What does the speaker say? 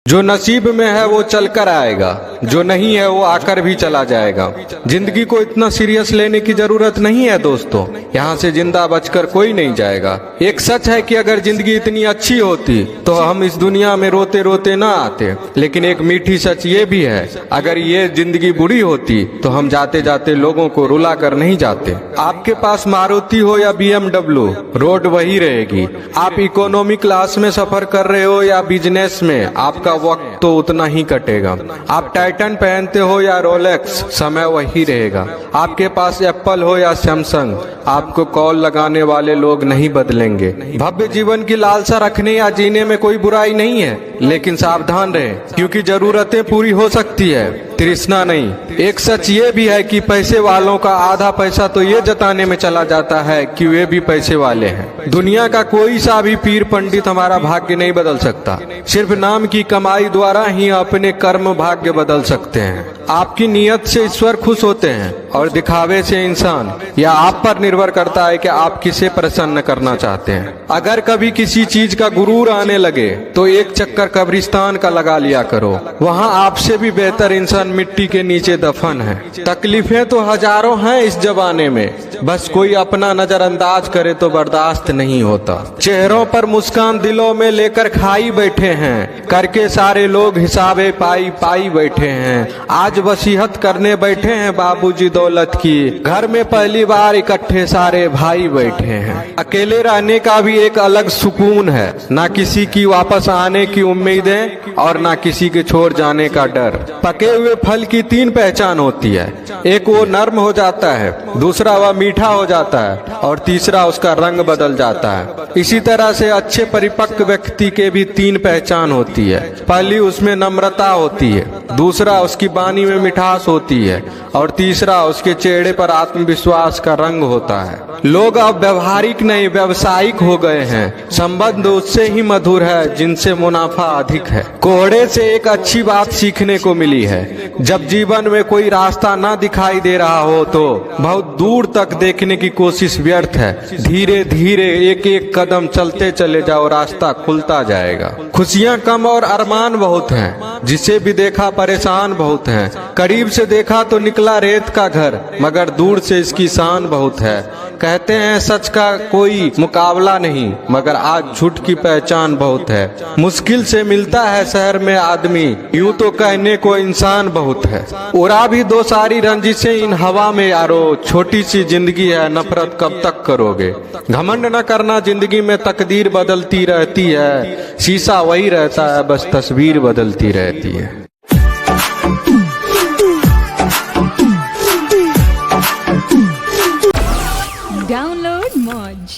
जो नसीब में है वो चल कर आएगा, जो नहीं है वो आकर भी चला जाएगा। जिंदगी को इतना सीरियस लेने की जरूरत नहीं है दोस्तों, यहाँ से जिंदा बचकर कोई नहीं जाएगा। एक सच है कि अगर जिंदगी इतनी अच्छी होती तो हम इस दुनिया में रोते रोते ना आते, लेकिन एक मीठी सच ये भी है, अगर ये जिंदगी बुरी होती तो हम जाते जाते लोगों को रुला कर नहीं जाते। आपके पास मारुति हो या BMW, रोड वही रहेगी। आप इकोनॉमी क्लास में सफर कर रहे हो या बिजनेस में, आपका वक्त तो उतना ही कटेगा। आप टाइटन पहनते हो या रोलेक्स, समय वही रहेगा। आपके पास एप्पल हो या सैमसंग, आपको कॉल लगाने वाले लोग नहीं बदलेंगे। भव्य जीवन की लालसा रखने या जीने में कोई बुराई नहीं है, लेकिन सावधान रहें, क्योंकि जरूरतें पूरी हो सकती है, तृष्णा नहीं। एक सच ये भी है कि पैसे वालों का आधा पैसा तो ये जताने में चला जाता है कि वे भी पैसे वाले हैं। दुनिया का कोई सा भी पीर पंडित हमारा भाग्य नहीं बदल सकता, सिर्फ नाम की कमाई द्वारा ही अपने कर्म भाग्य बदल सकते हैं। आपकी नीयत से ईश्वर खुश होते हैं और दिखावे से इंसान। यह आप पर निर्भर करता है कि आप किसे प्रसन्न करना चाहते हैं। अगर कभी किसी चीज का गुरूर आने लगे तो एक चक्कर कब्रिस्तान का लगा लिया करो, वहाँ आपसे भी बेहतर इंसान मिट्टी के नीचे दफन है। तकलीफें तो हजारों हैं इस जमाने में, बस कोई अपना नजरअंदाज करे तो बर्दाश्त नहीं होता। चेहरों पर मुस्कान दिलों में लेकर खाई बैठे हैं, करके सारे लोग हिसाबे पाई पाई बैठे हैं। आज वसीहत करने बैठे हैं बाबूजी दौलत की, घर में पहली बार इकट्ठे सारे भाई बैठे हैं। अकेले रहने का भी एक अलग सुकून है, ना किसी की वापस आने की उम्मीदें और ना किसी के छोड़ जाने का डर। पके हुए फल की तीन पहचान होती है, एक वो नर्म हो जाता है, दूसरा वह मीठा हो जाता है और तीसरा उसका रंग बदल जाता है। इसी तरह से अच्छे परिपक्व व्यक्ति के भी तीन पहचान होती है। पहली उसमें नम्रता होती है, दूसरा उसकी वाणी में मिठास होती है और तीसरा उसके चेहरे पर आत्मविश्वास का रंग होता है। लोग अब व्यवहारिक नहीं व्यावसायिक हो गए हैं। संबंध उससे ही मधुर है जिनसे मुनाफा अधिक है। कोहड़े से एक अच्छी बात सीखने को मिली है, जब जीवन में कोई रास्ता ना दिखाई दे रहा हो तो बहुत दूर तक देखने की कोशिश व्यर्थ है। धीरे धीरे एक एक कदम चलते चले जाओ, रास्ता खुलता जाएगा। खुशियाँ कम और अरमान बहुत हैं, जिसे भी देखा परेशान बहुत हैं। करीब से देखा तो निकला रेत का घर, मगर दूर से इसकी शान बहुत है। कहते हैं सच का कोई मुकाबला नहीं, मगर आज झूठ की पहचान बहुत है। मुश्किल से मिलता है शहर में आदमी, यूं तो कहने को इंसान बहुत है। उड़ा भी दो सारी रंजिशें इन हवा में यारो, छोटी सी जिंदगी है नफरत कब तक करोगे। घमंड न करना, जिंदगी में तकदीर बदलती रहती है, शीशा वही रहता है, बस तस्वीर बदलती रहती है। Download Moj.